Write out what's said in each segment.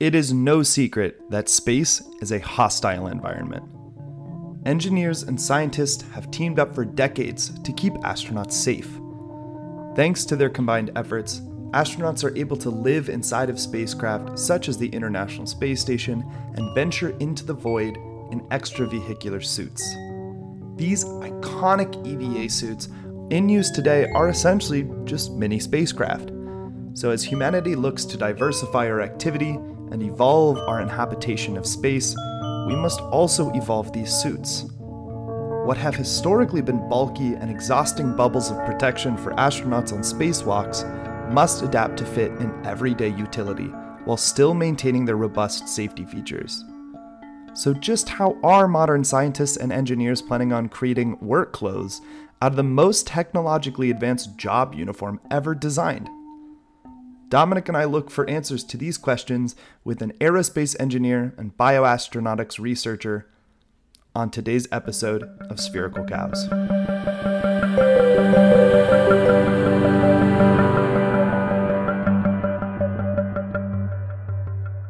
It is no secret that space is a hostile environment. Engineers and scientists have teamed up for decades to keep astronauts safe. Thanks to their combined efforts, astronauts are able to live inside of spacecraft such as the International Space Station and venture into the void in extravehicular suits. These iconic EVA suits in use today are essentially just mini spacecraft. So as humanity looks to diversify our activity and evolve our inhabitation of space, we must also evolve these suits. What have historically been bulky and exhausting bubbles of protection for astronauts on spacewalks must adapt to fit in everyday utility while still maintaining their robust safety features. So just how are modern scientists and engineers planning on creating work clothes out of the most technologically advanced job uniform ever designed? Dominic and I look for answers to these questions with an aerospace engineer and bioastronautics researcher on today's episode of Spherical Cows.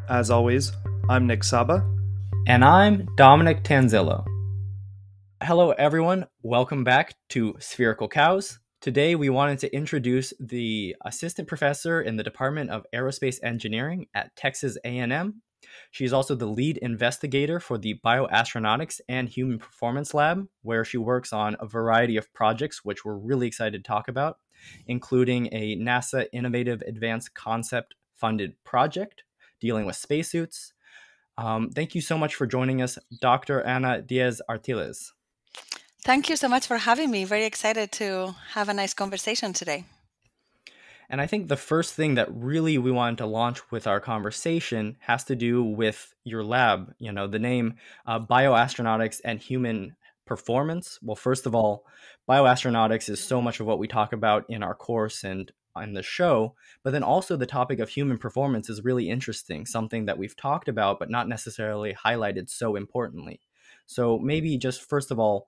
As always, I'm Nick Saba. And I'm Dominic Tanzillo. Hello everyone, welcome back to Spherical Cows. Today we wanted to introduce the assistant professor in the Department of Aerospace Engineering at Texas A&M. She's also the lead investigator for the Bioastronautics and Human Performance Lab, where she works on a variety of projects, which we're really excited to talk about, including a NASA Innovative Advanced Concept funded project dealing with spacesuits. Thank you so much for joining us, Dr. Ana Diaz Artiles. Thank you so much for having me. Very excited to have a nice conversation today. And I think the first thing that really we wanted to launch with our conversation has to do with your lab, the name Bioastronautics and Human Performance. Well, first of all, bioastronautics is so much of what we talk about in our course and on the show, but then also the topic of human performance is really interesting, something that we've talked about, but not necessarily highlighted so importantly. So maybe just first of all,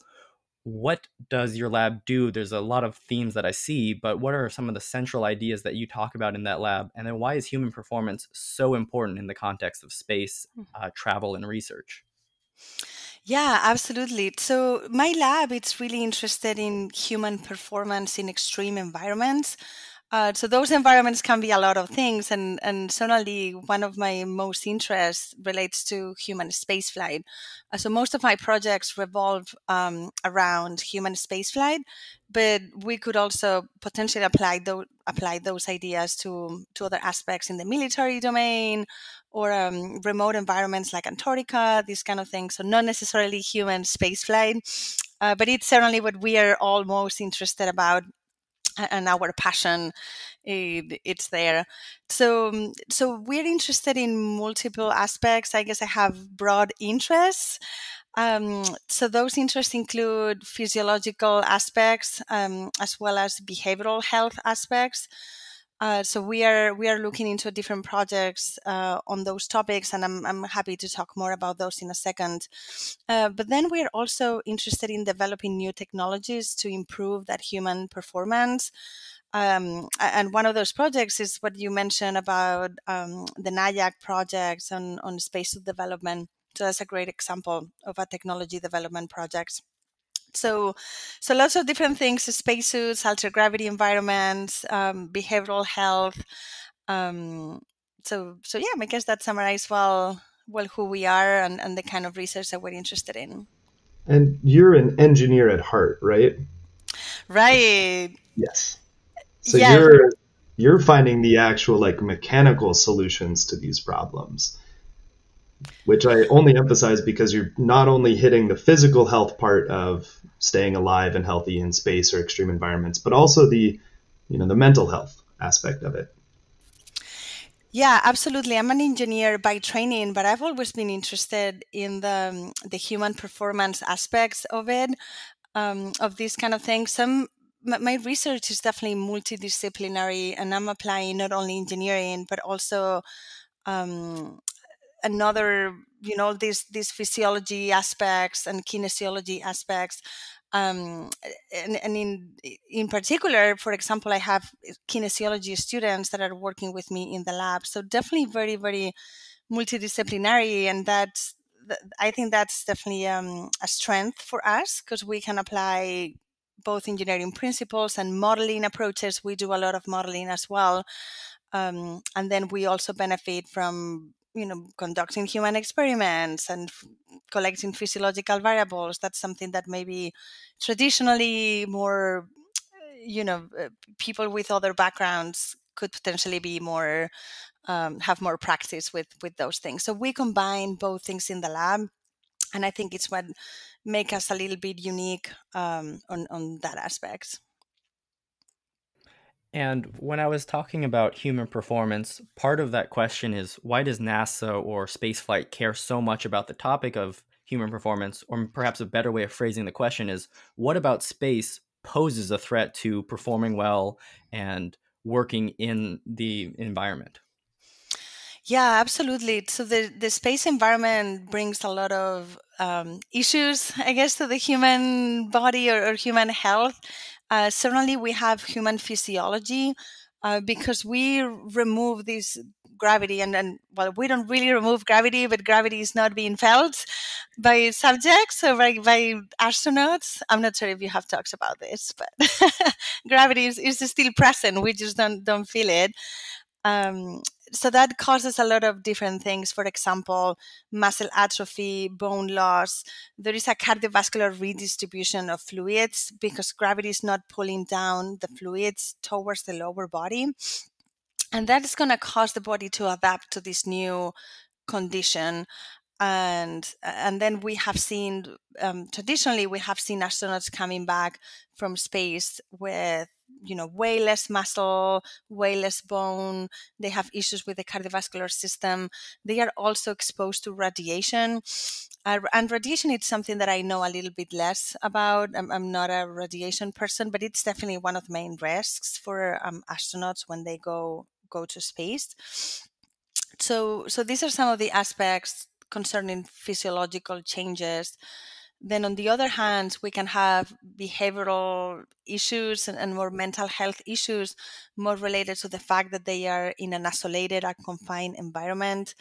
what does your lab do? There's a lot of themes that I see, but what are some of the central ideas that you talk about in that lab? And then why is human performance so important in the context of space, travel, and research? Yeah, absolutely. So my lab, it's really interested in human performance in extreme environments. So those environments can be a lot of things, and certainly one of my most interests relates to human spaceflight. So most of my projects revolve around human spaceflight, but we could also potentially apply those ideas to other aspects in the military domain or remote environments like Antarctica, these kind of things. So not necessarily human spaceflight, but it's certainly what we are all most interested about. And our passion, it's there. So we're interested in multiple aspects. I guess I have broad interests. So those interests include physiological aspects as well as behavioral health aspects. So we are looking into different projects on those topics, and I'm happy to talk more about those in a second. But then we're also interested in developing new technologies to improve that human performance. And one of those projects is what you mentioned about the NIAC projects on spacesuit development. So that's a great example of a technology development project. So lots of different things: spacesuits, ultra-gravity environments, behavioral health. So yeah, I guess that summarizes well who we are and the kind of research that we're interested in. And you're an engineer at heart, right? Right. Yes. So yeah. you're finding the actual mechanical solutions to these problems, which I only emphasize because you're not only hitting the physical health part of staying alive and healthy in space or extreme environments, but also the mental health aspect of it. Yeah, absolutely. I'm an engineer by training, but I've always been interested in the human performance aspects of it, of these kind of things. My research is definitely multidisciplinary, and I'm applying not only engineering, but also another, these physiology aspects and kinesiology aspects. And in particular, for example, I have kinesiology students that are working with me in the lab. So definitely very, very multidisciplinary, and I think that's definitely a strength for us, because we can apply both engineering principles and modeling approaches. We do a lot of modeling as well. And then we also benefit from, conducting human experiments and collecting physiological variables. That's something that maybe traditionally more, people with other backgrounds could potentially be more, have more practice with those things. So we combine both things in the lab. And I think it's what make us a little bit unique on that aspect. And when I was talking about human performance, part of that question is, why does NASA or spaceflight care so much about the topic of human performance? Or perhaps a better way of phrasing the question is, what about space poses a threat to performing well and working in the environment? Yeah, absolutely. So the space environment brings a lot of issues, I guess, to the human body or human health. Certainly, we have human physiology because we remove this gravity, and well, we don't really remove gravity, but gravity is not being felt by subjects or by astronauts. I'm not sure if you have talks about this, but gravity is still present. We just don't feel it. So that causes a lot of different things. For example, muscle atrophy, bone loss. There is a cardiovascular redistribution of fluids because gravity is not pulling down the fluids towards the lower body. And that is going to cause the body to adapt to this new condition. And then we have seen, traditionally, we have seen astronauts coming back from space with, way less muscle, way less bone. They have issues with the cardiovascular system. They are also exposed to radiation. And radiation is something that I know a little bit less about. I'm not a radiation person, but it's definitely one of the main risks for astronauts when they go to space. So these are some of the aspects concerning physiological changes. Then on the other hand, we can have behavioral issues and more mental health issues, more related to the fact that they are in an isolated and confined environment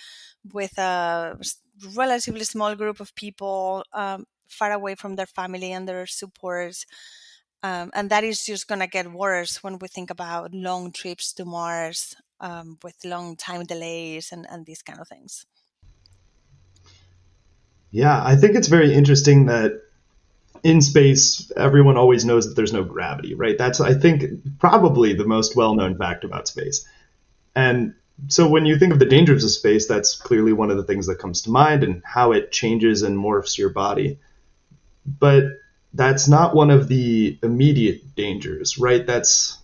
with a relatively small group of people far away from their family and their supports. And that is just going to get worse when we think about long trips to Mars with long time delays and these kind of things. Yeah, I think it's very interesting that in space, everyone always knows that there's no gravity, right? That's, I think, probably the most well-known fact about space. And so when you think of the dangers of space, that's clearly one of the things that comes to mind, and how it changes and morphs your body. But that's not one of the immediate dangers, right? That's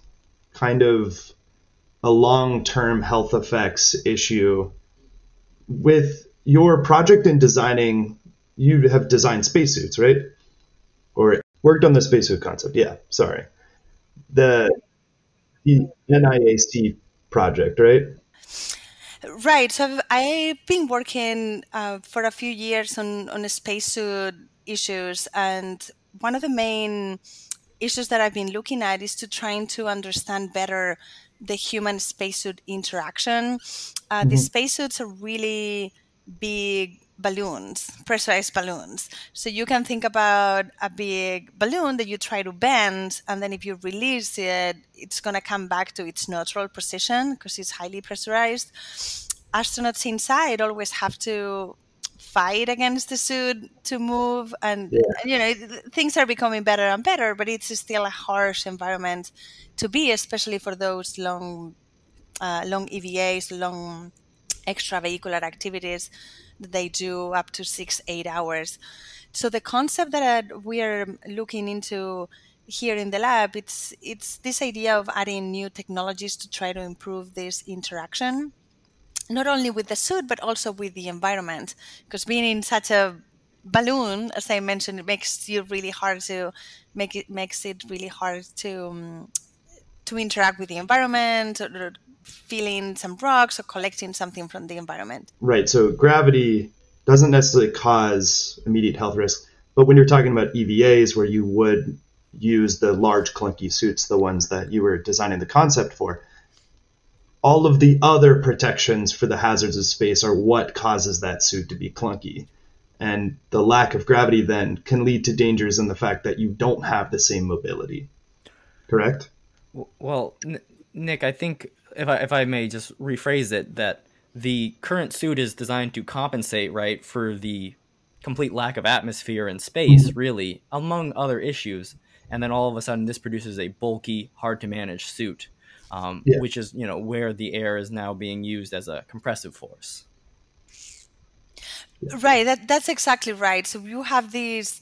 kind of a long-term health effects issue. With your project in designing, you have designed spacesuits, right? Or worked on the spacesuit concept. Yeah, sorry. The NIAC project, right? Right. So I've been working for a few years on a spacesuit issues, and one of the main issues that I've been looking at is to trying to understand better the human spacesuit interaction. The spacesuits are really big balloons, pressurized balloons. So you can think about a big balloon that you try to bend, and then if you release it, it's going to come back to its neutral position because it's highly pressurized. Astronauts inside always have to fight against the suit to move, and things are becoming better and better, but it's still a harsh environment to be, especially for those long EVAs, long extravehicular activities that they do up to 6-8 hours. So the concept that we are looking into here in the lab, it's this idea of adding new technologies to try to improve this interaction, not only with the suit, but also with the environment. Because being in such a balloon, as I mentioned, it makes it really hard to interact with the environment, or feeling some rocks or collecting something from the environment. Right. So gravity doesn't necessarily cause immediate health risk, but when you're talking about EVAs, where you would use the large clunky suits, the ones that you were designing the concept for, all of the other protections for the hazards of space are what causes that suit to be clunky. And the lack of gravity then can lead to dangers in the fact that you don't have the same mobility. Correct? Well, Nick, I think if I may just rephrase it, that the current suit is designed to compensate, right, for the complete lack of atmosphere in space, really, among other issues. And then all of a sudden, this produces a bulky, hard to manage suit, Yeah. which is where the air is now being used as a compressive force. Right, that's exactly right. So you have this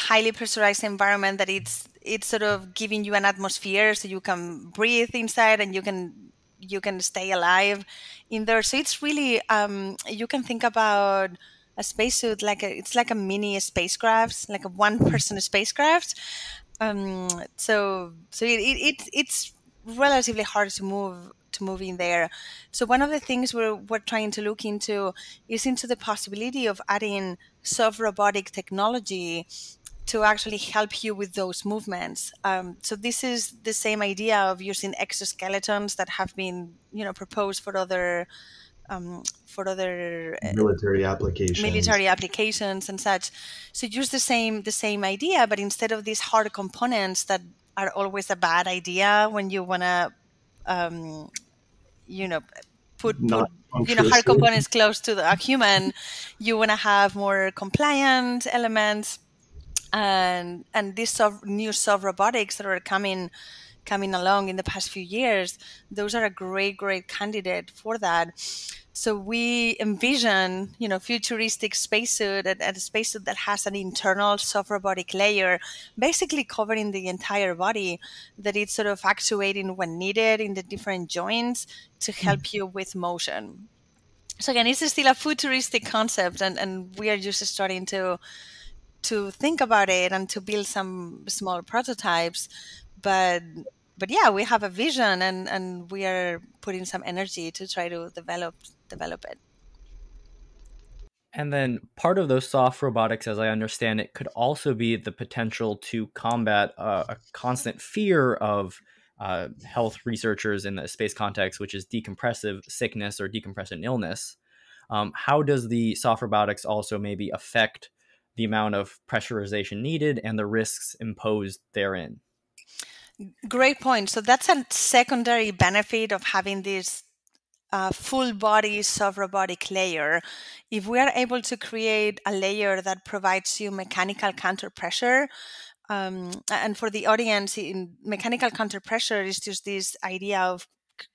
highly pressurized environment that it's sort of giving you an atmosphere so you can breathe inside and you can stay alive in there. So it's really you can think about a spacesuit like it's like a mini spacecraft, like a one-person spacecraft. It's relatively hard to move in there. So one of the things we're trying to look into is into the possibility of adding soft robotic technology to actually help you with those movements. So this is the same idea of using exoskeletons that have been proposed for other Military applications. military applications and such. So use the same idea, but instead of these hard components that are always a bad idea when you want to you know put Not hard punctuously. components close to a human, you want to have more compliant elements, and these new soft robotics that are coming along in the past few years, those are a great candidate for that. So we envision, futuristic spacesuit, and a spacesuit that has an internal soft robotic layer, basically covering the entire body, that it's sort of actuating when needed in the different joints to help you with motion. So again, it's still a futuristic concept, and we are just starting to think about it and to build some small prototypes. But yeah, we have a vision, and we are putting some energy to try to develop it. And then part of those soft robotics, as I understand it, could also be the potential to combat a constant fear of health researchers in the space context, which is decompressive sickness or decompressive illness. How does the soft robotics also maybe affect the amount of pressurization needed and the risks imposed therein? Great point. So that's a secondary benefit of having this full body soft robotic layer. If we are able to create a layer that provides you mechanical counter pressure, and for the audience, in mechanical counter pressure is just this idea of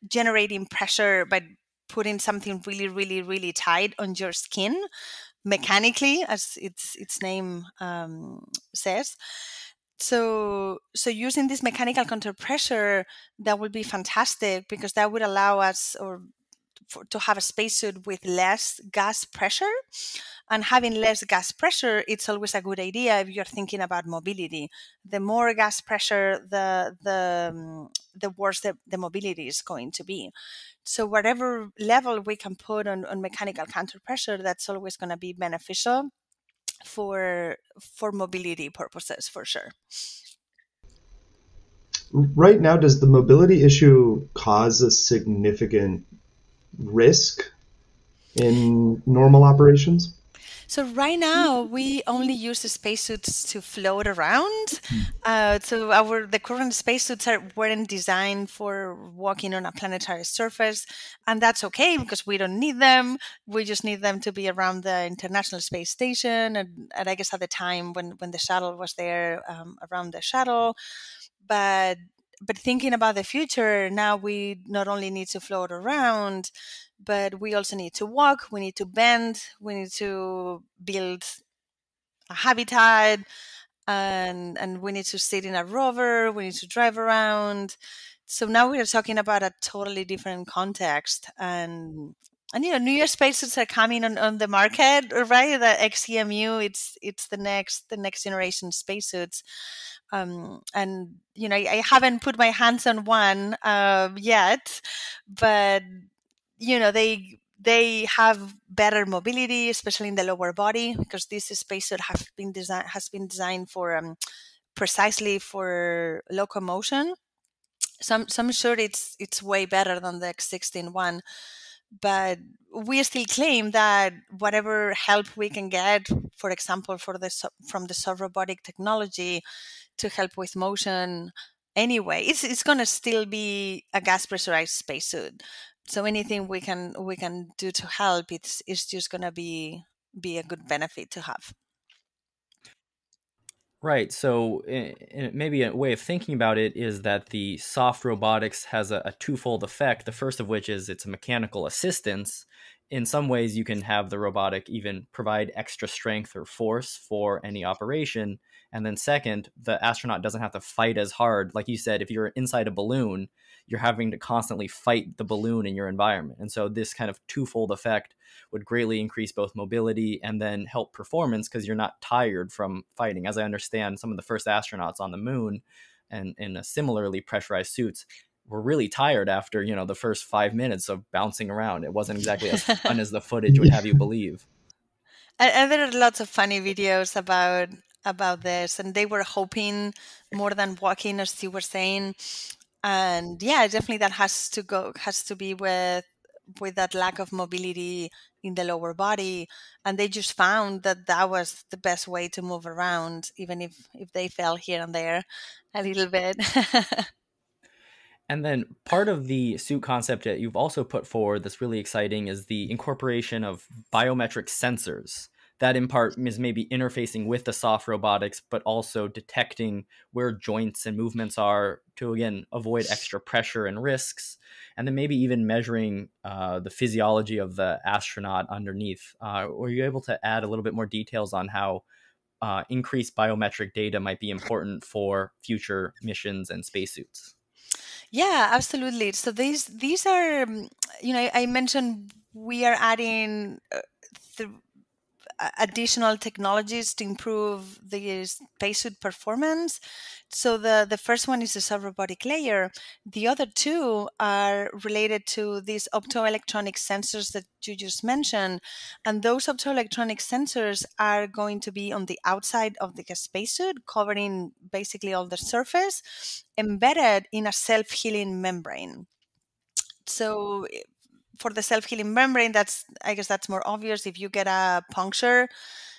generating pressure by putting something really tight on your skin mechanically, as its name says. So using this mechanical counter pressure, that would be fantastic, because that would allow us to have a spacesuit with less gas pressure. And having less gas pressure, it's always a good idea if you're thinking about mobility. The more gas pressure, the worse the mobility is going to be. So whatever level we can put on mechanical counter pressure, that's always going to be beneficial for mobility purposes, for sure. Right now, does the mobility issue cause a significant risk in normal operations? So right now we only use the spacesuits to float around. So the current spacesuits weren't designed for walking on a planetary surface, and that's okay because we don't need them. We just need them to be around the International Space Station, and I guess at the time when the shuttle was there, around the shuttle. But thinking about the future, now we not only need to float around, but we also need to walk, we need to bend, we need to build a habitat, and we need to sit in a rover, we need to drive around. So now we are talking about a totally different context. And newer spacesuits are coming on the market, right? The XEMU, it's the next generation spacesuits. And I haven't put my hands on one yet, but they have better mobility, especially in the lower body, because this spacesuit has been designed for precisely for locomotion. So I'm sure it's way better than the X16 one, but we still claim that whatever help we can get, for example, from the soft robotic technology to help with motion, anyway, it's going to still be a gas pressurized spacesuit. So anything we can do to help, it's just going to be a good benefit to have. Right. So maybe a way of thinking about it is that the soft robotics has a twofold effect. The first of which is it's a mechanical assistance. In some ways, you can have the robotic even provide extra strength or force for any operation. And then second, the astronaut doesn't have to fight as hard. Like you said, if you're inside a balloon, you're having to constantly fight the balloon in your environment. And so this kind of twofold effect would greatly increase both mobility and then help performance because you're not tired from fighting. As I understand, some of the first astronauts on the moon and in similarly pressurized suits were really tired after, you know, the first 5 minutes of bouncing around. It wasn't exactly as fun as the footage would have you believe. And there are lots of funny videos about this, and they were hoping more than walking, as you were saying. And yeah, definitely that has to be with that lack of mobility in the lower body, and they just found that was the best way to move around, even if they fell here and there a little bit. And then part of the suit concept that you've also put forward that's really exciting is the incorporation of biometric sensors. That in part is maybe interfacing with the soft robotics, but also detecting where joints and movements are to, again, avoid extra pressure and risks. And then maybe even measuring the physiology of the astronaut underneath. Were you able to add a little bit more details on how increased biometric data might be important for future missions and spacesuits? Yeah, absolutely. So these are, I mentioned we are adding additional technologies to improve the spacesuit performance. So the first one is the soft-robotic layer. The other two are related to these optoelectronic sensors that you just mentioned. And those optoelectronic sensors are going to be on the outside of the spacesuit, covering basically all the surface, embedded in a self-healing membrane. So for the self-healing membrane, I guess that's more obvious. If you get a puncture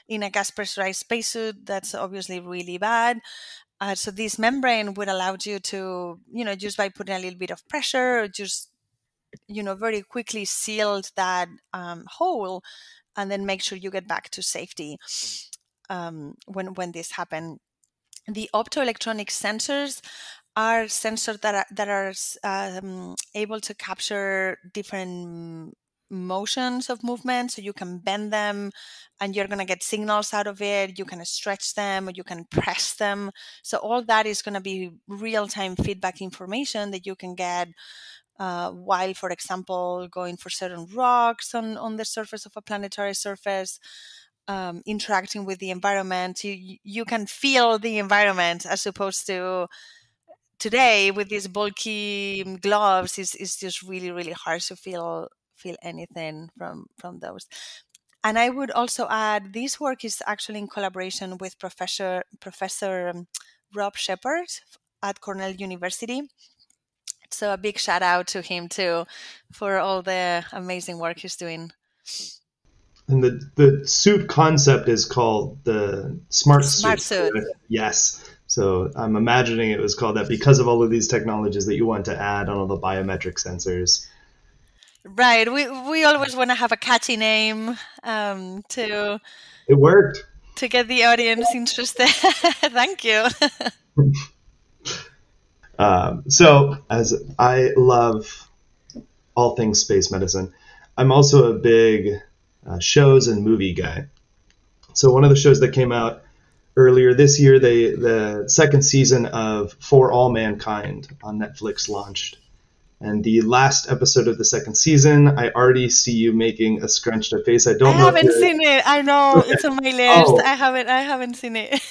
in a gas pressurized spacesuit, that's obviously really bad. So this membrane would allow you to, just by putting a little bit of pressure, just, very quickly seal that hole, and then make sure you get back to safety when this happens. The optoelectronic sensors are sensors that are able to capture different motions of movement, so you can bend them and you're going to get signals out of it. You can stretch them or you can press them. So all that is going to be real-time feedback information that you can get while, for example, going for certain rocks on the surface of a planetary surface. Interacting with the environment, you can feel the environment, as opposed to today with these bulky gloves. Is just really, really hard to feel anything from those. And I would also add, this work is actually in collaboration with Professor Rob Shepard at Cornell University. So a big shout out to him too for all the amazing work he's doing. And the suit concept is called the SmartSuit. SmartSuit. Yes. So I'm imagining it was called that because of all of these technologies that you want to add on all the biometric sensors. Right. We always want to have a catchy name to. It worked. To get the audience interested. Thank you. So as I love all things space medicine, I'm also a big shows and movie guy. So one of the shows that came out earlier this year, the second season of For All Mankind on Netflix launched. And the last episode of the second season, I already see you making a scrunched up face. I haven't seen it. I know it's on my list. Oh. I haven't seen it.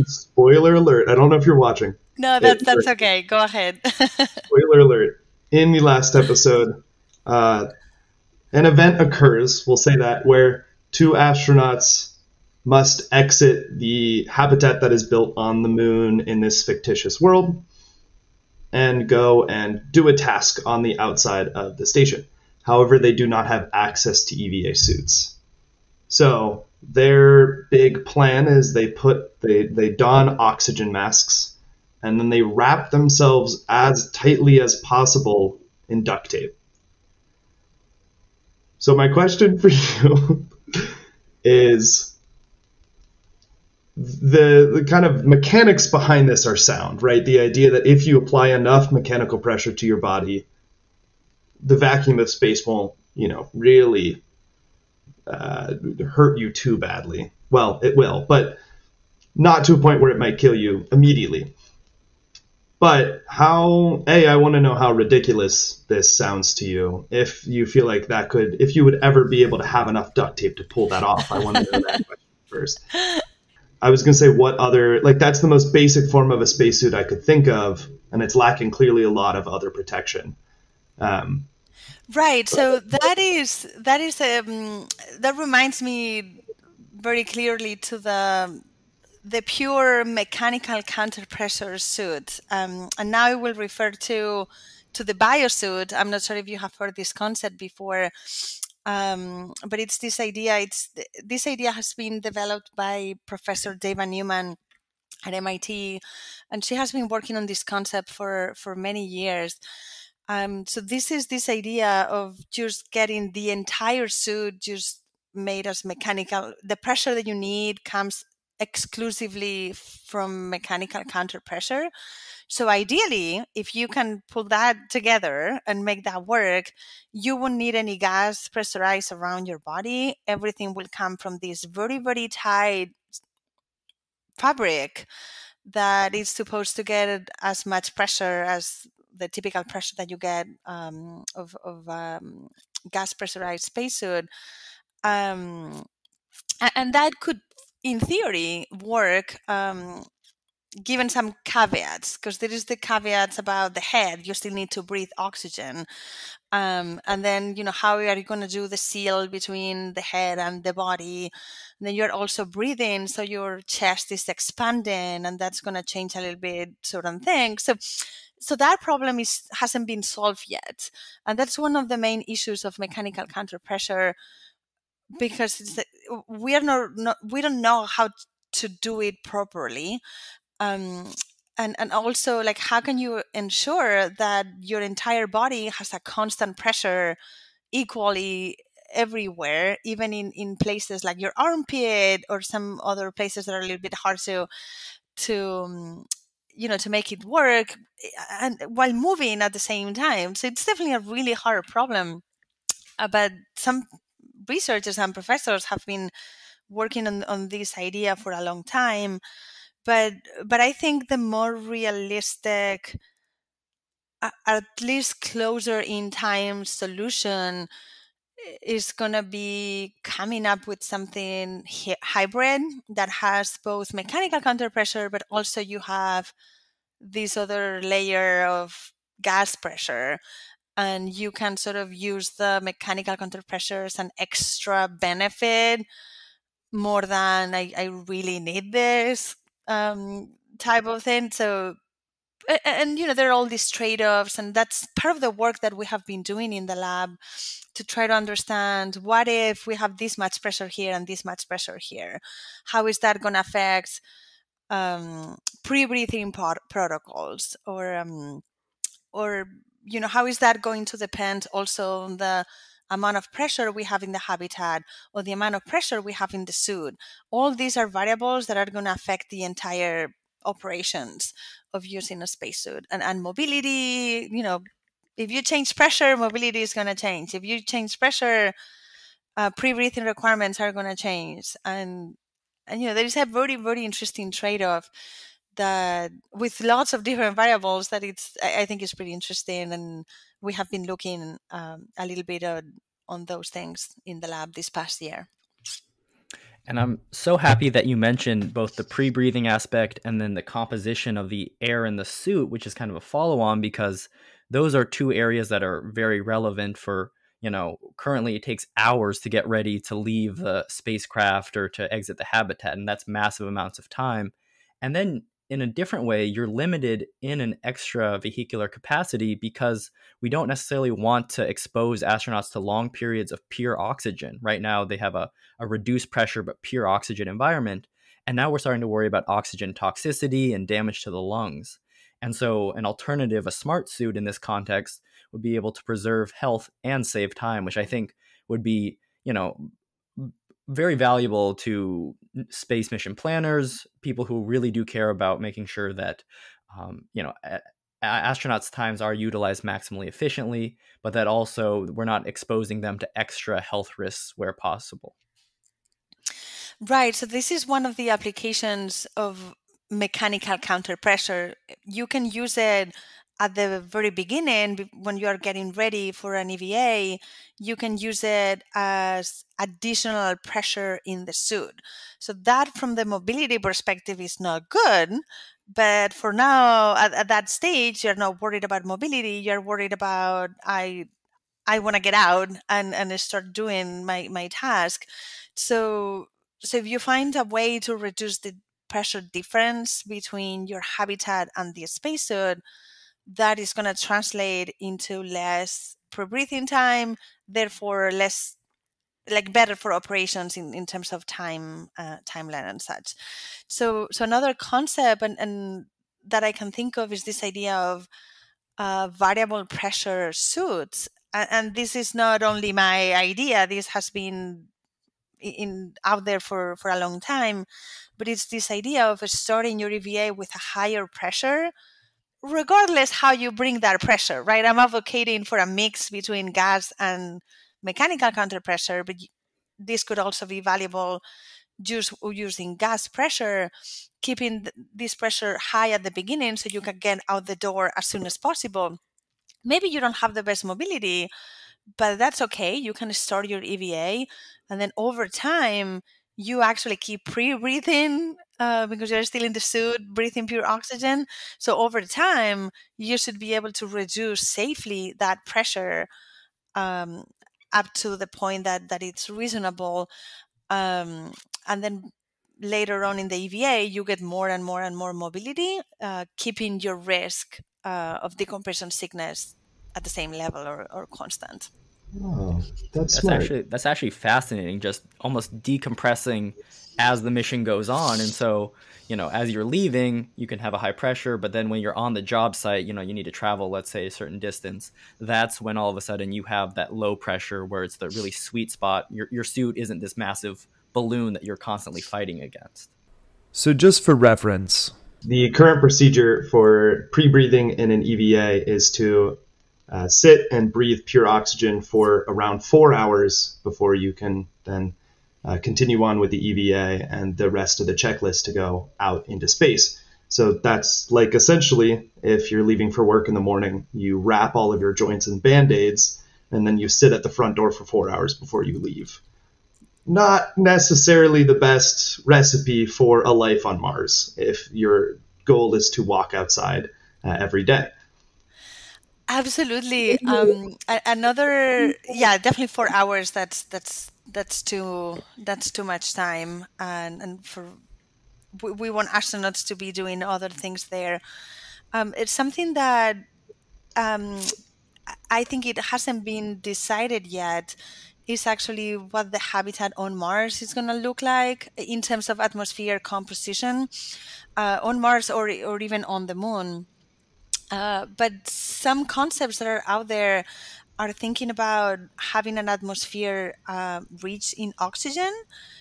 Spoiler alert. I don't know if you're watching. No, that's okay. Go ahead. Spoiler alert. In the last episode, an event occurs, we'll say that, where two astronauts must exit the habitat that is built on the moon in this fictitious world. and go and do a task on the outside of the station. However, they do not have access to EVA suits. So their big plan is they don oxygen masks, and then they wrap themselves as tightly as possible in duct tape. So my question for you is, the kind of mechanics behind this are sound, right? The idea that if you apply enough mechanical pressure to your body, the vacuum of space won't, really hurt you too badly. Well, it will, but not to a point where it might kill you immediately. But I want to know how ridiculous this sounds to you. If you feel like if you would ever be able to have enough duct tape to pull that off, I want to know that question first. I was going to say that's the most basic form of a spacesuit I could think of, and it's lacking clearly a lot of other protection. Right. So that reminds me very clearly to the pure mechanical counterpressure suit. And now I will refer to the Biosuit. I'm not sure if you have heard this concept before, but it's this idea. This idea has been developed by Professor Deva Newman at MIT, and she has been working on this concept for many years. So this is this idea of just getting the entire suit just made as mechanical. The pressure that you need comes exclusively from mechanical counterpressure. So ideally, if you can pull that together and make that work, you won't need any gas pressurized around your body. Everything will come from this very, very tight fabric that is supposed to get as much pressure as the typical pressure that you get of gas pressurized spacesuit. And that could, in theory, work given some caveats, because there is the caveats about the head. You still need to breathe oxygen. And then, how are you going to do the seal between the head and the body? And then you're also breathing, so your chest is expanding, and that's going to change a little bit certain things. So that problem hasn't been solved yet. And that's one of the main issues of mechanical counterpressure, because we don't know how to do it properly. And also, like, how can you ensure that your entire body has a constant pressure equally everywhere, even in places like your armpit or some other places that are a little bit hard to make it work, and while moving at the same time. So it's definitely a really hard problem. But some researchers and professors have been working on this idea for a long time. But I think the more realistic, at least closer in time solution is going to be coming up with something hybrid that has both mechanical counterpressure, but also you have this other layer of gas pressure. And you can sort of use the mechanical counterpressure as an extra benefit more than I really need this type of thing. So, and there are all these trade-offs, and that's part of the work that we have been doing in the lab to try to understand, what if we have this much pressure here and this much pressure here? How is that going to affect pre-breathing protocols, or how is that going to depend also on the amount of pressure we have in the habitat or the amount of pressure we have in the suit? All these are variables that are going to affect the entire operations of using a spacesuit. And mobility, if you change pressure, mobility is going to change. If you change pressure, pre-breathing requirements are going to change. And there is a very, very interesting trade-off that, with lots of different variables, that I think is pretty interesting. And we have been looking a little bit on those things in the lab this past year. And I'm so happy that you mentioned both the pre-breathing aspect and then the composition of the air in the suit, which is kind of a follow-on, because those are two areas that are very relevant for, currently it takes hours to get ready to leave the spacecraft or to exit the habitat, and that's massive amounts of time. And then in a different way, you're limited in an extravehicular capacity because we don't necessarily want to expose astronauts to long periods of pure oxygen. Right now, they have a reduced pressure but pure oxygen environment. And now we're starting to worry about oxygen toxicity and damage to the lungs. And so an alternative, a SmartSuit in this context, would be able to preserve health and save time, which I think would be, very valuable to space mission planners, people who really do care about making sure that, astronauts' times are utilized maximally efficiently, but that also we're not exposing them to extra health risks where possible. Right. So this is one of the applications of mechanical counter pressure. You can use it at the very beginning when you are getting ready for an EVA. You can use it as additional pressure in the suit. So that from the mobility perspective is not good. But for now, at that stage, you're not worried about mobility. You're worried about, I want to get out and start doing my task. So if you find a way to reduce the pressure difference between your habitat and the spacesuit, that is going to translate into less pre-breathing time, therefore less better for operations in terms of timeline and such. So another concept and that I can think of is this idea of variable pressure suits. And this is not only my idea, this has been out there for a long time, but it's this idea of starting your EVA with a higher pressure, regardless how you bring that pressure, right? I'm advocating for a mix between gas and mechanical counter pressure, but this could also be valuable just using gas pressure, keeping this pressure high at the beginning so you can get out the door as soon as possible. Maybe you don't have the best mobility, but that's okay. You can start your EVA, and then over time, you actually keep pre-breathing because you're still in the suit, breathing pure oxygen. So over time, you should be able to reduce safely that pressure up to the point that it's reasonable. And then later on in the EVA, you get more and more and more mobility, keeping your risk of decompression sickness at the same level or constant. Oh, that's smart. That's actually fascinating, just almost decompressing as the mission goes on. And so, as you're leaving, you can have a high pressure, but then when you're on the job site, you need to travel, let's say, a certain distance. That's when all of a sudden you have that low pressure where it's the really sweet spot. Your suit isn't this massive balloon that you're constantly fighting against. So just for reference, the current procedure for pre-breathing in an EVA is to sit and breathe pure oxygen for around 4 hours before you can then continue on with the EVA and the rest of the checklist to go out into space. So that's like essentially if you're leaving for work in the morning, you wrap all of your joints in Band-Aids and then you sit at the front door for 4 hours before you leave. Not necessarily the best recipe for a life on Mars if your goal is to walk outside every day. Absolutely. Definitely 4 hours. That's too much time, and we want astronauts to be doing other things there. It's something that I think it hasn't been decided yet. Is actually what the habitat on Mars is going to look like in terms of atmosphere composition on Mars or even on the Moon. But some concepts that are out there are thinking about having an atmosphere rich in oxygen.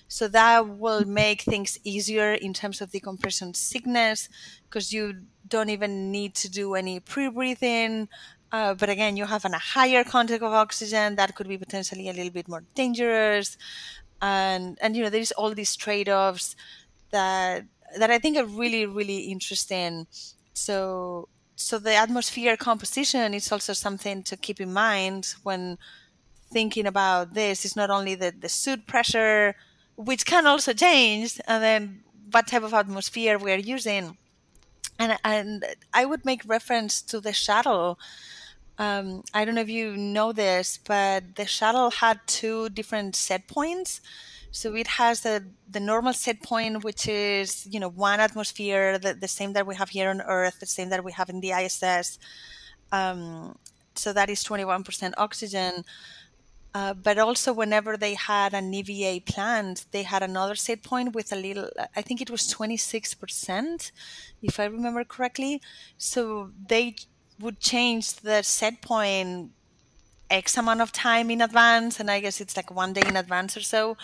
So that will make things easier in terms of decompression sickness because you don't even need to do any pre-breathing. But again, you have a higher content of oxygen that could be potentially a little bit more dangerous. And there's all these trade-offs that I think are really, really interesting. So the atmosphere composition is also something to keep in mind when thinking about this. It's not only the suit pressure, which can also change, and then what type of atmosphere we are using. And I would make reference to the shuttle. I don't know if you know this, but the shuttle had 2 different set points. So it has the normal set point, which is 1 atmosphere, the same that we have here on Earth, the same that we have in the ISS. So that is 21% oxygen. But also, whenever they had an EVA planned, they had another set point with a little, I think it was 26%, if I remember correctly. So they would change the set point X amount of time in advance, and I guess it's like 1 day in advance or so.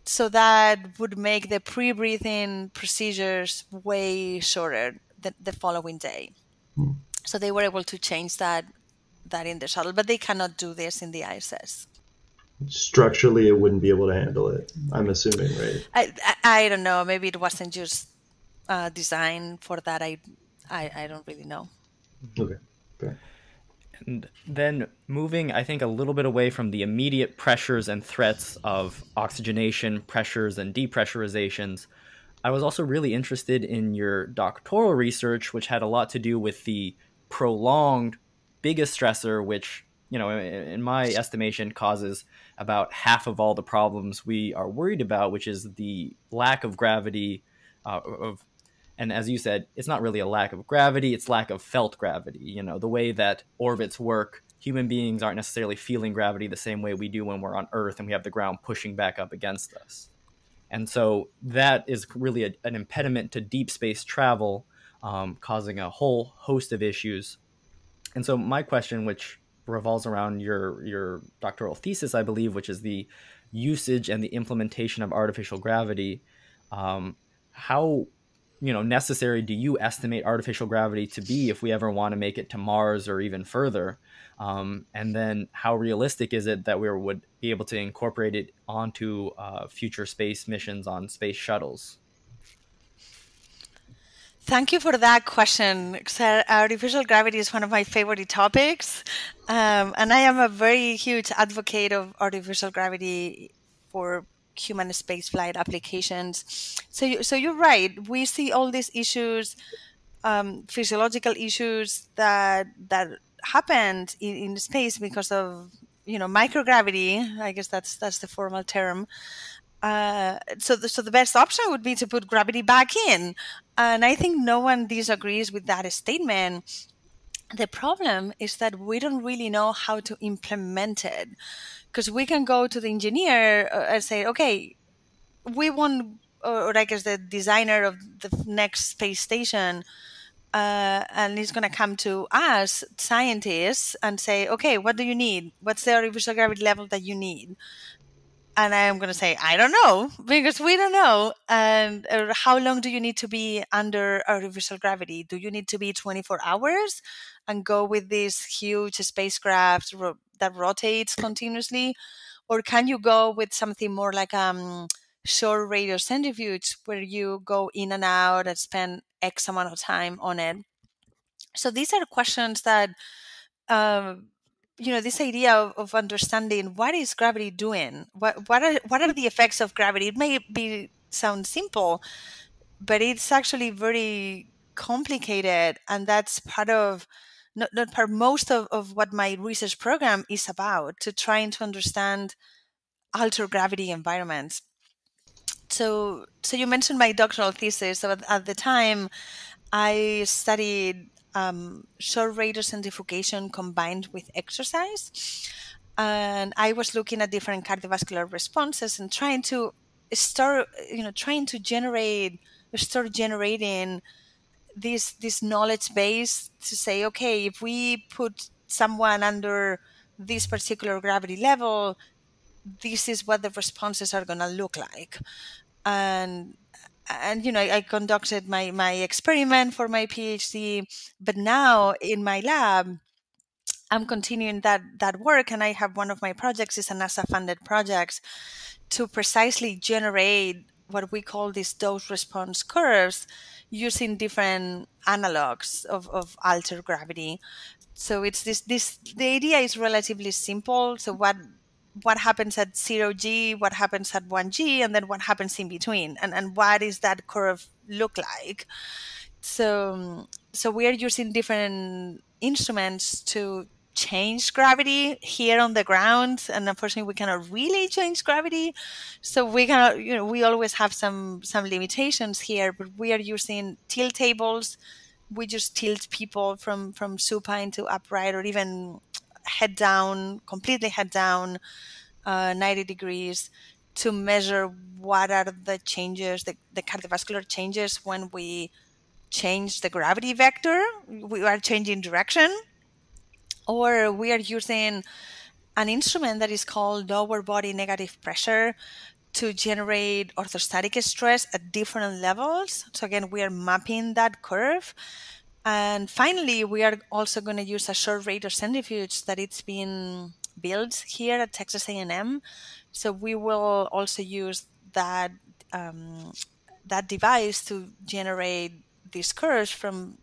So that would make the pre-breathing procedures way shorter the following day. So they were able to change that in the shuttle, but they cannot do this in the ISS. Structurally, it wouldn't be able to handle it, I'm assuming, right? I don't know. Maybe it wasn't just designed for that. I don't really know. Okay, fair. And then moving, I think, a little bit away from the immediate pressures and threats of oxygenation, pressures, and depressurizations, I was also really interested in your doctoral research, which had a lot to do with the prolonged biggest stressor, which, in my estimation, causes about half of all the problems we are worried about, which is the lack of gravity and as you said, it's not really a lack of gravity, it's lack of felt gravity. The way that orbits work, human beings aren't necessarily feeling gravity the same way we do when we're on Earth and we have the ground pushing back up against us. And so that is really an impediment to deep space travel, causing a whole host of issues. And so my question, which revolves around your doctoral thesis, I believe, which is the usage and the implementation of artificial gravity, how necessary do you estimate artificial gravity to be if we ever want to make it to Mars or even further? And then how realistic is it that we would be able to incorporate it onto future space missions on space shuttles? Thank you for that question. Artificial gravity is one of my favorite topics. And I am a very huge advocate of artificial gravity for human spaceflight applications. So you're right. We see all these issues, physiological issues that happened in space because of microgravity. I guess that's the formal term. So the best option would be to put gravity back in, and I think no one disagrees with that statement. The problem is that we don't really know how to implement it, because we can go to the engineer and say, okay, we want, or I guess the designer of the next space station, and he's going to come to us, scientists, and say, okay, what do you need? What's the artificial gravity level that you need? And I'm going to say, I don't know, because we don't know. And how long do you need to be under artificial gravity? Do you need to be 24 hours and go with this huge spacecraft that rotates continuously? Or can you go with something more like short radius centrifuge, where you go in and out and spend X amount of time on it? So these are questions that this idea of understanding what is gravity doing, what are the effects of gravity. It may sound simple, but it's actually very complicated, and that's part of most of what my research program is about, to trying to understand altered gravity environments. So you mentioned my doctoral thesis. So at the time, I studied short radius centrifugation combined with exercise. And I was looking at different cardiovascular responses and trying to start generating this knowledge base to say, okay, if we put someone under this particular gravity level, this is what the responses are going to look like. And I conducted my experiment for my PhD, but now in my lab, I'm continuing that work, and I have one of my projects is a NASA-funded project to precisely generate what we call these dose response curves using different analogs of altered gravity. So it's the idea is relatively simple. So what happens at 0G, what happens at 1G, and then what happens in between, and what does that curve look like? So we are using different instruments to change gravity here on the ground, and unfortunately we cannot really change gravity. So we cannot, we always have some limitations here, but we are using tilt tables. We just tilt people from supine to upright, or even head down, completely head down, 90 degrees, to measure what are the changes, the cardiovascular changes when we change the gravity vector. We are changing direction. Or we are using an instrument that is called lower body negative pressure to generate orthostatic stress at different levels. So again, we are mapping that curve. And finally, we are also going to use a short radius centrifuge that it's been built here at Texas A&M. So we will also use that that device to generate these curves from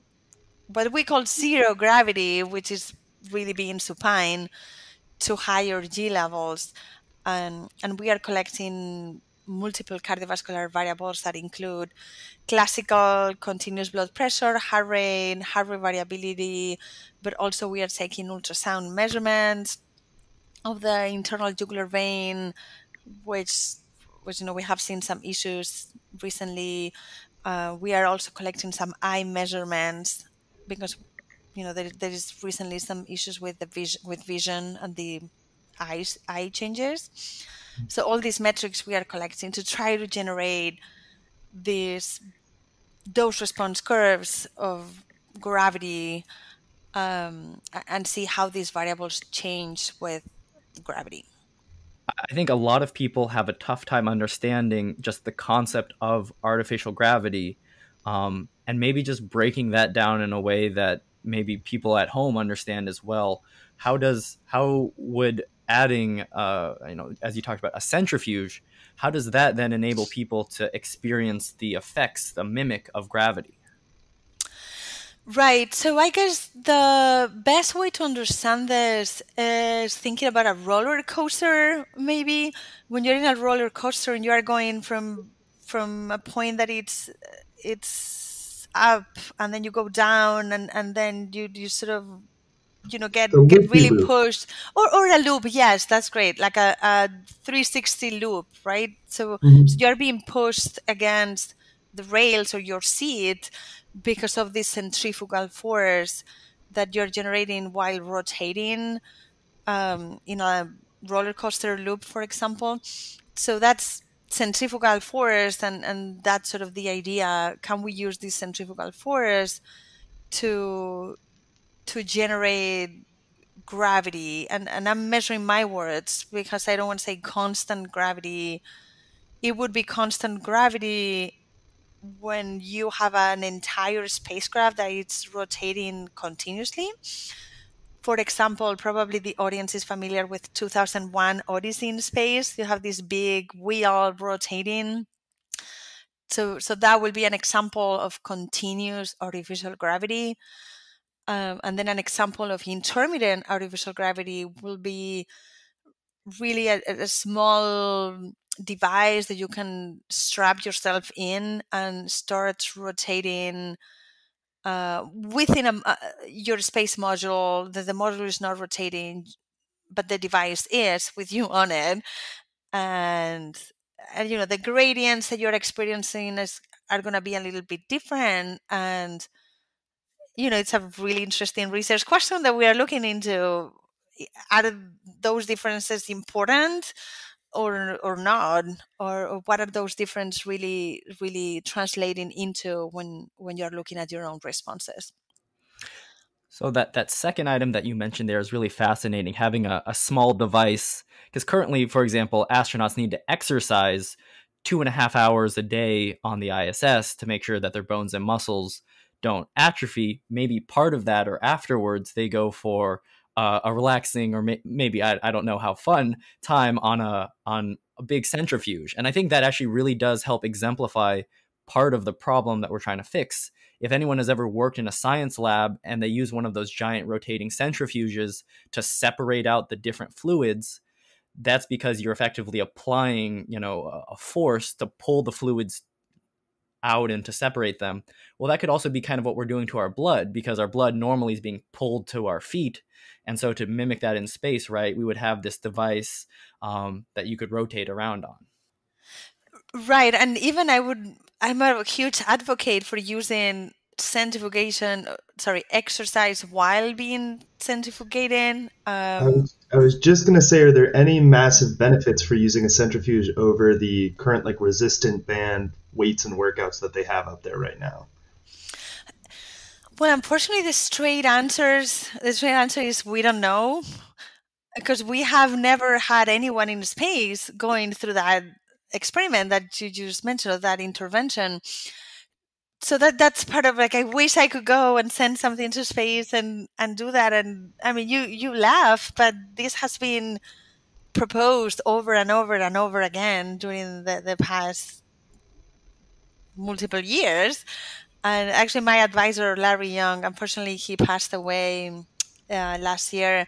what we call zero gravity, which is really being supine, to higher G levels. And we are collecting multiple cardiovascular variables that include classical continuous blood pressure, heart rate variability, but also we are taking ultrasound measurements of the internal jugular vein, which we have seen some issues recently. We are also collecting some eye measurements because there is recently some issues with the vision and the eye changes. So all these metrics we are collecting to try to generate these dose response curves of gravity, and see how these variables change with gravity. I think a lot of people have a tough time understanding just the concept of artificial gravity, and maybe just breaking that down in a way that maybe people at home understand as well. How would adding, as you talked about, a centrifuge, how does that then enable people to experience the effects, the mimic of gravity? Right. So I guess the best way to understand this is thinking about a roller coaster. Maybe when you're in a roller coaster and you are going from a point that it's up, and then you go down, and then you sort of get really pushed, or a loop. Yes, that's great, like a 360 loop, right? So you're being pushed against the rails or your seat because of this centrifugal force that you're generating while rotating, in a roller coaster loop, for example. So that's centrifugal force, and that's sort of the idea. Can we use this centrifugal force to generate gravity? And I'm measuring my words because I don't want to say constant gravity. It would be constant gravity when you have an entire spacecraft that it's rotating continuously. For example, probably the audience is familiar with 2001 Odyssey in Space. You have this big wheel rotating. So that will be an example of continuous artificial gravity. And then an example of intermittent artificial gravity will be really a small device that you can strap yourself in and start rotating within your space module. The module is not rotating, but the device is with you on it. And the gradients that you're experiencing are going to be a little bit different. And it's a really interesting research question that we are looking into. Are those differences important or not, or what are those differences really translating into when you're looking at your own responses? So that second item that you mentioned there is really fascinating, having a small device, because currently, for example, astronauts need to exercise 2.5 hours a day on the ISS to make sure that their bones and muscles don't atrophy. Maybe part of that, or afterwards, they go for a relaxing, or maybe I don't know how fun time on a big centrifuge. And I think that actually really does help exemplify part of the problem that we're trying to fix. If anyone has ever worked in a science lab and they use one of those giant rotating centrifuges to separate out the different fluids, that's because you're effectively applying, a force to pull the fluids out and to separate them. Well, that could also be kind of what we're doing to our blood, because our blood normally is being pulled to our feet. And so to mimic that in space, right, we would have this device that you could rotate around on. Right. And even I'm a huge advocate for using exercise while being centrifugating. I was just going to say, are there any massive benefits for using a centrifuge over the current like resistant band weights and workouts that they have out there right now? Well, unfortunately, the straight answer is we don't know, because we have never had anyone in space going through that experiment that you just mentioned, or that intervention. So that's part of, like, I wish I could go and send something to space and do that. And I mean, you laugh, but this has been proposed over and over and over again during the past multiple years. And actually, my advisor, Larry Young, unfortunately, he passed away last year.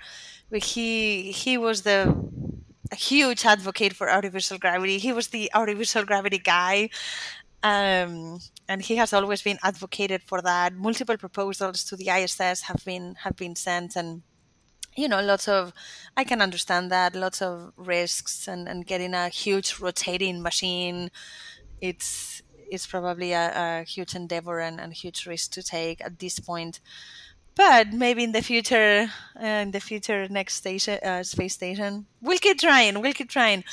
But he was a huge advocate for artificial gravity. He was the artificial gravity guy. And he has always been advocated for that. Multiple proposals to the ISS have been sent, and I can understand that, lots of risks, and getting a huge rotating machine, it's probably a huge endeavor and huge risk to take at this point. But maybe in the future, next station, space station, we'll keep trying.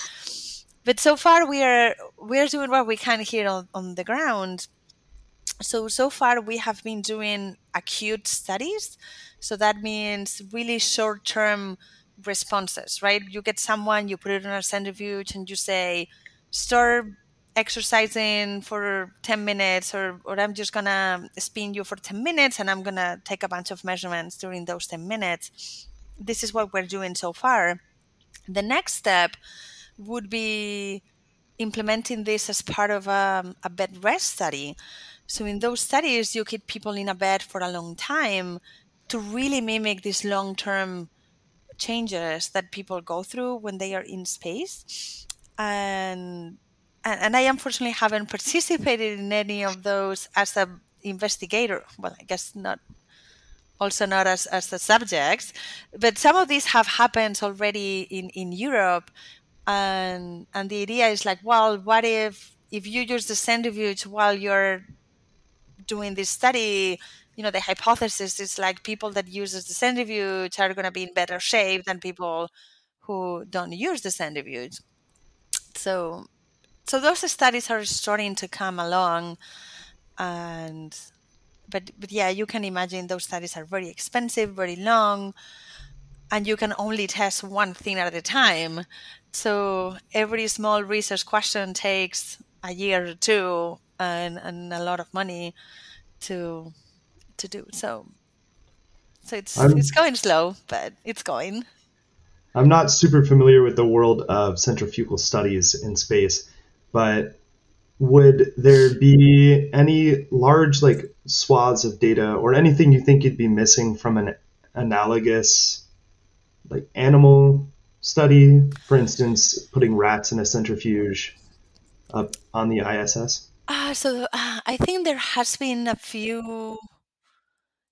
But so far we're doing what we can here on the ground. So far we have been doing acute studies. So that means really short-term responses, right? You get someone, you put it on a centrifuge, and you say, start exercising for 10 minutes, or I'm just going to spin you for 10 minutes, and I'm going to take a bunch of measurements during those 10 minutes. This is what we're doing so far. The next step would be implementing this as part of a bed rest study. So in those studies, you keep people in a bed for a long time to really mimic these long-term changes that people go through when they are in space. And I unfortunately haven't participated in any of those as an investigator. Well, I guess not as the subjects, but some of these have happened already in Europe. And the idea is like, well, what if you use the centrifuge while you're doing this study? The hypothesis is like people that uses the centrifuge are going to be in better shape than people who don't use the centrifuge. So those studies are starting to come along, but yeah, you can imagine those studies are very expensive, very long, and you can only test one thing at a time. So every small research question takes a year or two and a lot of money to do. So it's going slow, but it's going. I'm not super familiar with the world of centrifugal studies in space, but would there be any large like swaths of data or anything you think you'd be missing from an analogous like animal study, for instance, putting rats in a centrifuge up on the ISS? I think there has been a few,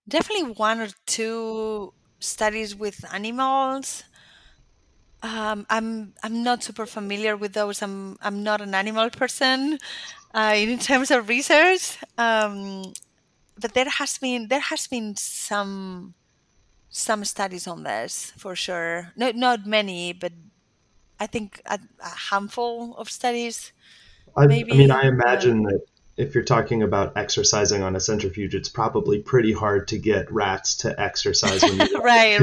definitely one or two studies with animals. I'm not super familiar with those. I'm not an animal person in terms of research. But there has been some studies on this for sure. Not many, but I think a handful of studies. I Maybe. imagine that if you're talking about exercising on a centrifuge, it's probably pretty hard to get rats to exercise when you right.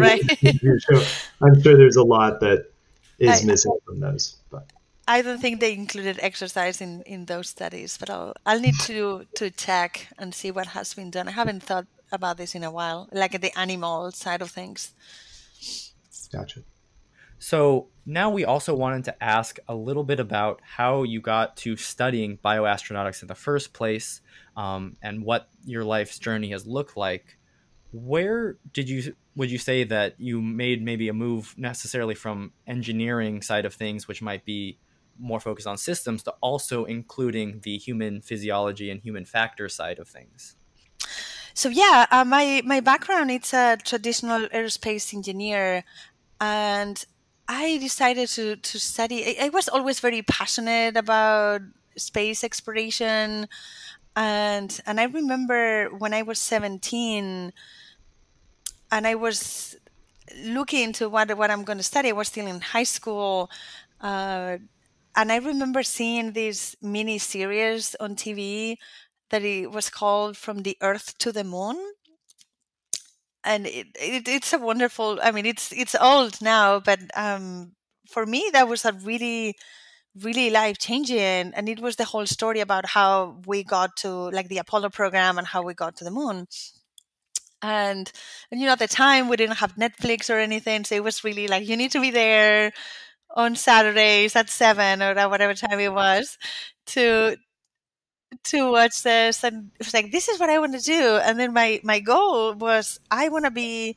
So I'm sure there's a lot that is missing from those. But I don't think they included exercise in those studies, but I'll need to check and see what has been done. I haven't thought about this in a while, like the animal side of things. Gotcha. So now we also wanted to ask a little bit about how you got to studying bioastronautics in the first place, and what your life's journey has looked like. Where would you say that you made maybe a move necessarily from engineering side of things, which might be more focused on systems to also including the human physiology and human factor side of things? So yeah, my background, it's a traditional aerospace engineer, and I decided to study. I was always very passionate about space exploration, and I remember when I was 17, and I was looking into what I'm going to study. I was still in high school, uh, and I remember seeing this mini series on TV that it was called "From the Earth to the Moon." And it's a wonderful, I mean, it's old now, but for me that was a really life changing, and it was the whole story about how we got to, like, the Apollo program and how we got to the moon. And at the time we didn't have Netflix or anything, so it was really like, you need to be there on Saturdays at 7 or at whatever time it was to watch this. And it was like, this is what I want to do. And then my goal was, I want to be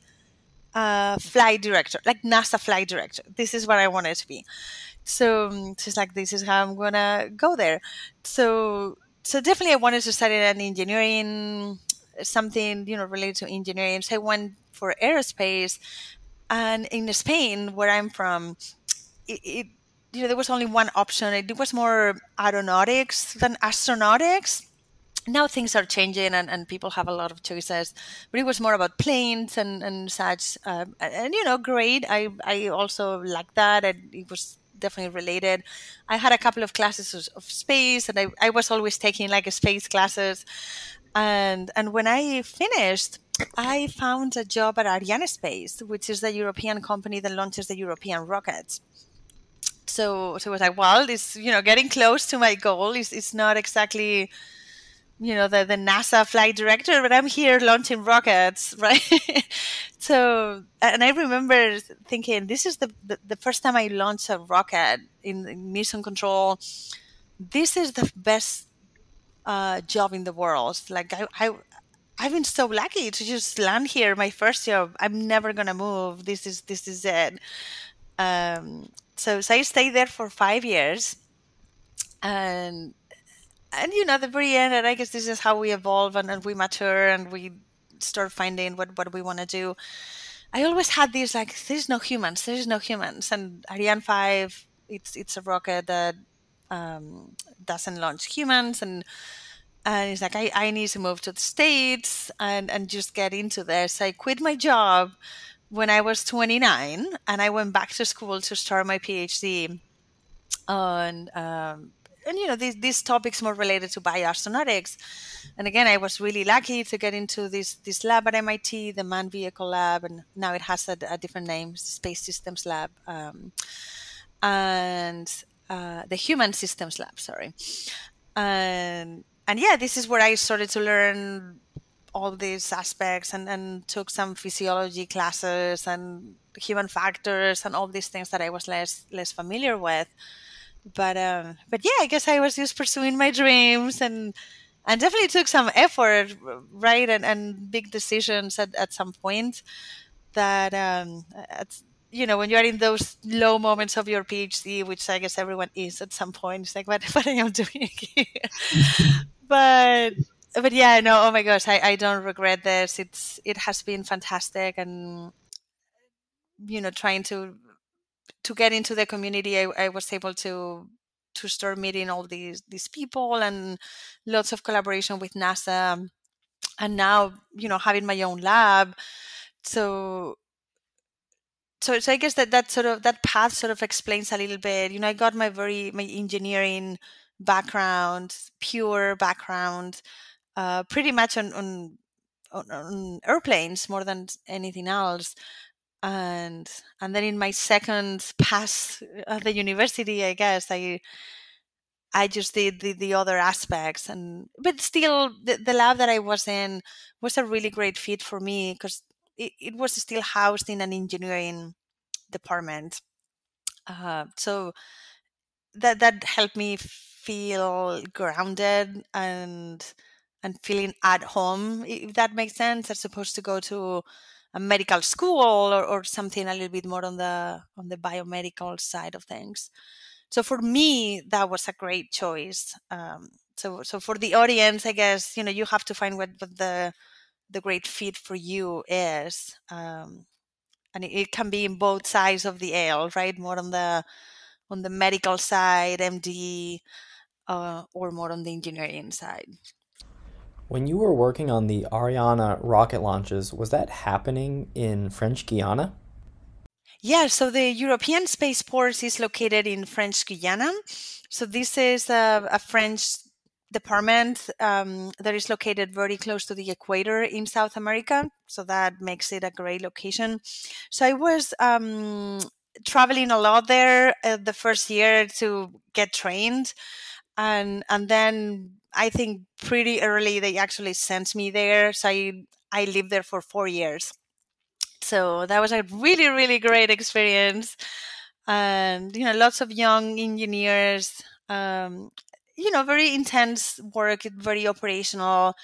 flight director, like NASA flight director. This is what I wanted to be. So she's like, this is how I'm gonna go there. So definitely I wanted to study an engineering, something related to engineering. So I went for aerospace, and in Spain, where I'm from, it there was only one option. It was more aeronautics than astronautics. Now things are changing, and people have a lot of choices, but it was more about planes and such. And great. I also like that, and it was definitely related. I had a couple of classes of space, and I was always taking like a space classes. And when I finished, I found a job at Arianespace, which is the European company that launches the European rockets. So it was like, well, it's getting close to my goal. It's not exactly the NASA flight director, but I'm here launching rockets, right? So, and I remember thinking, this is the first time I launched a rocket in mission control. This is the best job in the world. Like, I've been so lucky to just land here. My first job. I'm never gonna move. This is it. So I stayed there for 5 years, and at the very end, and I guess this is how we evolve and we mature and we start finding what we want to do. I always had these, like, there's no humans, and Ariane 5, it's a rocket that doesn't launch humans, and it's like, I need to move to the States and just get into this. So I quit my job when I was 29, and I went back to school to start my PhD on these topics more related to bioastronautics. And again, I was really lucky to get into this lab at MIT, the Manned Vehicle Lab, and now it has a different name, Space Systems Lab, and the Human Systems Lab, sorry. And yeah, this is where I started to learn all these aspects, and took some physiology classes and human factors and all these things that I was less familiar with. But yeah, I guess I was just pursuing my dreams, and definitely took some effort, right, and big decisions at some point. That when you're in those low moments of your PhD, which I guess everyone is at some point, it's like, what I am doing here. but yeah, no, oh my gosh, I don't regret this. It has been fantastic, and trying to get into the community, I was able to start meeting all these people, and lots of collaboration with NASA, and now having my own lab. So I guess that path sort of explains a little bit. I got my engineering background, pure background, pretty much on airplanes more than anything else. And then in my second pass at the university, I guess I just did the other aspects, but still the lab that I was in was a really great fit for me, because it was still housed in an engineering department. So that helped me feel grounded and feeling at home, if that makes sense, as opposed to go to a medical school or something a little bit more on the biomedical side of things. So for me, that was a great choice. So for the audience, I guess, you have to find what the great fit for you is. And it can be in both sides of the aisle, right? More on the medical side, MD, or more on the engineering side. When you were working on the Ariane rocket launches, was that happening in French Guiana? Yeah, so the European Spaceport is located in French Guiana. So this is a French department that is located very close to the equator in South America. So that makes it a great location. So I was traveling a lot there the first year to get trained. And then I think pretty early they actually sent me there. So I lived there for 4 years. So that was a really, really great experience. And, lots of young engineers, very intense work, very operational,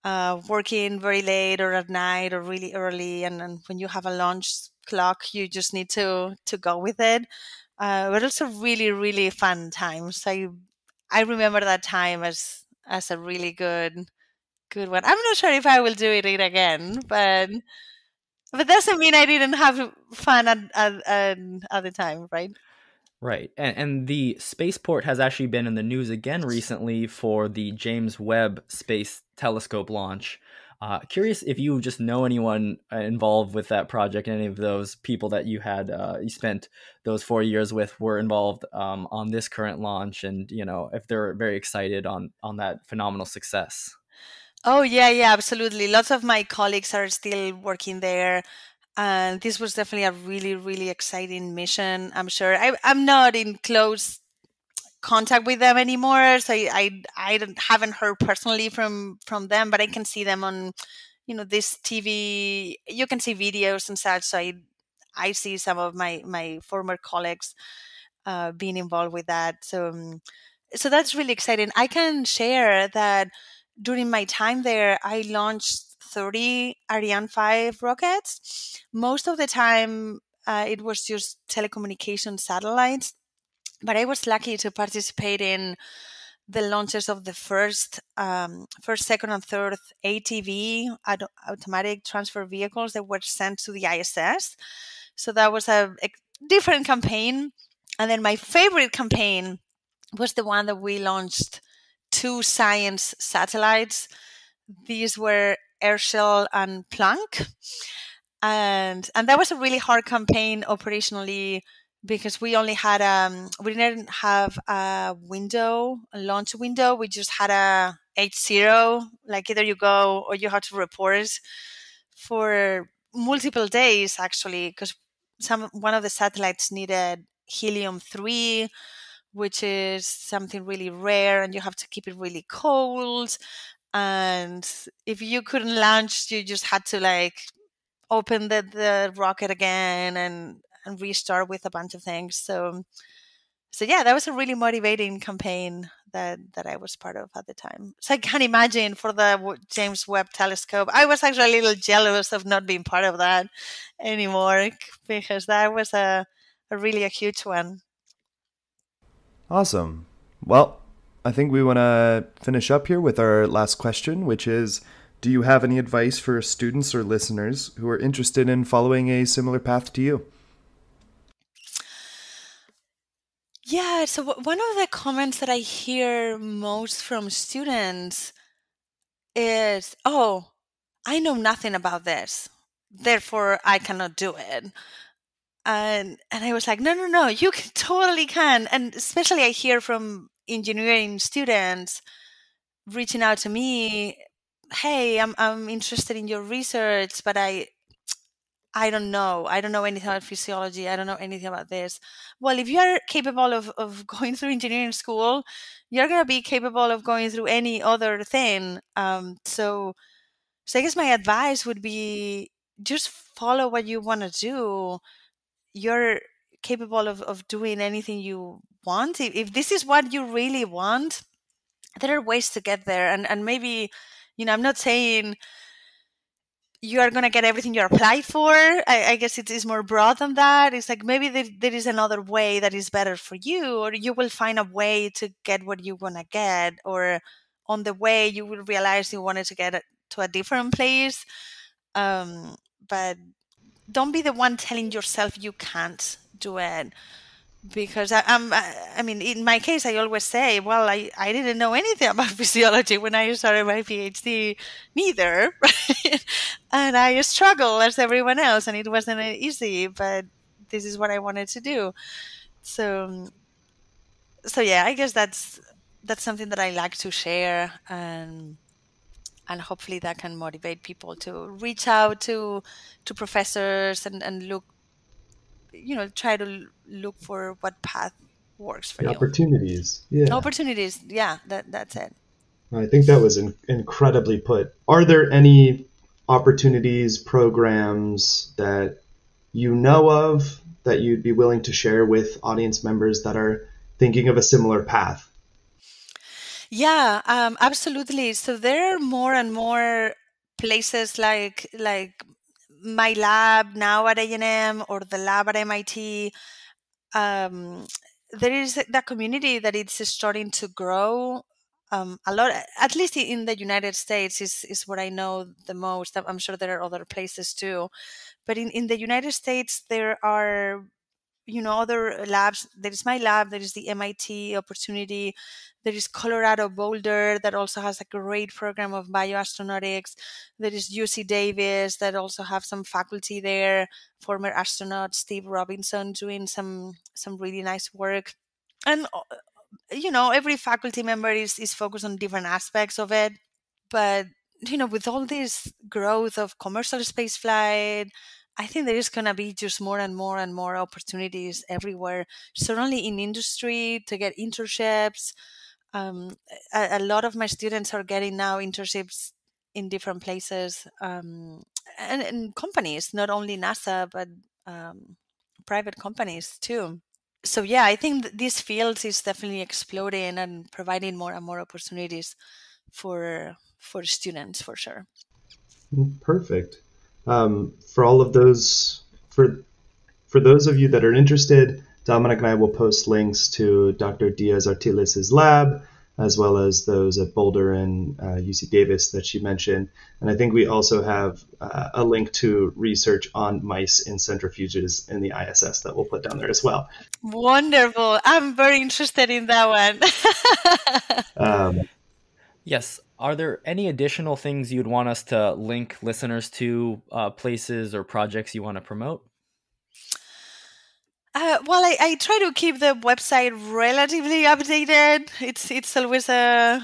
working very late or at night or really early. And when you have a launch clock, you just need to go with it. But also really, really fun times. I remember that time as a really good one. I'm not sure if I will do it again, but doesn't mean I didn't have fun at the time, right? Right. And the Spaceport has actually been in the news again recently for the James Webb Space Telescope launch. Curious if you just know anyone involved with that project, any of those people that you had, you spent those 4 years with were involved on this current launch, and, if they're very excited on that phenomenal success. Oh, yeah, absolutely. Lots of my colleagues are still working there. And this was definitely a really, really exciting mission. I'm sure I'm not in close contact with them anymore, so haven't heard personally from them, but I can see them on this TV. You can see videos and such. So I see some of my former colleagues being involved with that. So that's really exciting. I can share that during my time there, I launched 30 Ariane 5 rockets. Most of the time, it was just telecommunication satellites, but I was lucky to participate in the launches of the first, second, and third ATV, automatic transfer vehicles that were sent to the ISS. So that was a different campaign. And then my favorite campaign was the one that we launched 2 science satellites. These were Herschel and Planck. And that was a really hard campaign operationally, because we only had we didn't have a launch window. We just had a H0, like either you go or you had to report for multiple days, actually, because one of the satellites needed helium-3, which is something really rare, and you have to keep it really cold. And if you couldn't launch, you just had to open the rocket again and restart with a bunch of things. So yeah, that was a really motivating campaign that I was part of at the time. So I can imagine for the James Webb Telescope, I was actually a little jealous of not being part of that anymore, because that was a really a huge one. Awesome. Well, I think we want to finish up here with our last question, which is, do you have any advice for students or listeners who are interested in following a similar path to you? Yeah, so one of the comments that I hear most from students is, oh, I know nothing about this, therefore I cannot do it. And I was like, no, you totally can. And especially I hear from engineering students reaching out to me, hey, I'm interested in your research, but I don't know. I don't know anything about physiology. I don't know anything about this. Well, if you are capable of going through engineering school, you're going to be capable of going through any other thing. So I guess my advice would be just follow what you want to do. You're capable of doing anything you want. If this is what you really want, there are ways to get there. And maybe, I'm not saying you are going to get everything you applied for. I guess it is more broad than that. It's like maybe there is another way that is better for you, or you will find a way to get what you want to get, or on the way you will realize you wanted to get to a different place. But don't be the one telling yourself you can't do it. Because I mean, in my case, I always say, well, I didn't know anything about physiology when I started my PhD, neither. And I struggled as everyone else, and it wasn't easy, but this is what I wanted to do. So yeah, I guess that's something that I like to share, and hopefully that can motivate people to reach out to professors and look, try to look for what path works for The you. opportunities. Yeah. Opportunities. Yeah, that's it. I think that was incredibly put. Are there any opportunities, programs that you know of that you'd be willing to share with audience members that are thinking of a similar path? Yeah, absolutely. So there are more and more places like my lab now at A&M or the lab at MIT. There is that community that it's starting to grow a lot, at least in the United States is what I know the most. I'm sure there are other places too. But in the United States, there are, other labs. There is my lab, there is the MIT opportunity, there is Colorado Boulder that also has a great program of bioastronautics. There is UC Davis that also have some faculty there, former astronaut Steve Robinson doing some really nice work. And, every faculty member is focused on different aspects of it. But, with all this growth of commercial spaceflight, I think there is going to be just more and more and more opportunities everywhere, certainly in industry to get internships. A lot of my students are getting now internships in different places, and companies, not only NASA, but private companies too. So yeah, I think this field is definitely exploding and providing more and more opportunities for students, for sure. Perfect. For all of those, for those of you that are interested, Dominic and I will post links to Dr. Diaz Artiles' lab, as well as those at Boulder and UC Davis that she mentioned. And I think we also have a link to research on mice in centrifuges in the ISS that we'll put down there as well. Wonderful. I'm very interested in that one. Yes. Are there any additional things you'd want us to link listeners to, places or projects you want to promote? Well, I try to keep the website relatively updated. It's always the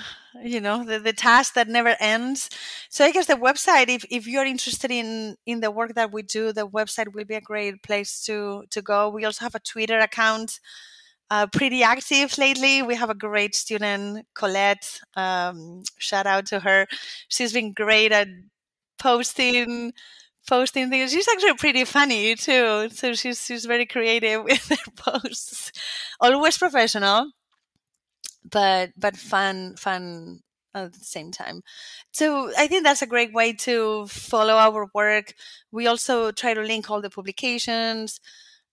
task that never ends. So I guess the website, if you're interested in the work that we do, the website will be a great place to go. We also have a Twitter account, pretty active lately. We have a great student, Colette. Shout out to her. She's been great at posting things. She's actually pretty funny too. So she's very creative with her posts. Always professional, but fun at the same time. So I think that's a great way to follow our work. We also try to link all the publications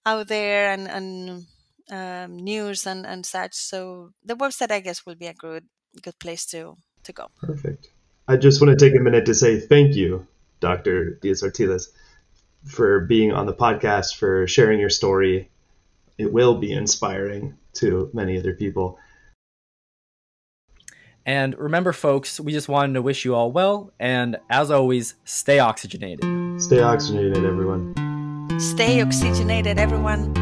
out there and news and such. So the website, I guess, will be a good place to go. Perfect. I just want to take a minute to say thank you, Dr. Diaz Artiles, for being on the podcast, for sharing your story. It will be inspiring to many other people. And remember, folks, we just wanted to wish you all well. And as always, stay oxygenated. Stay oxygenated, everyone. Stay oxygenated, everyone.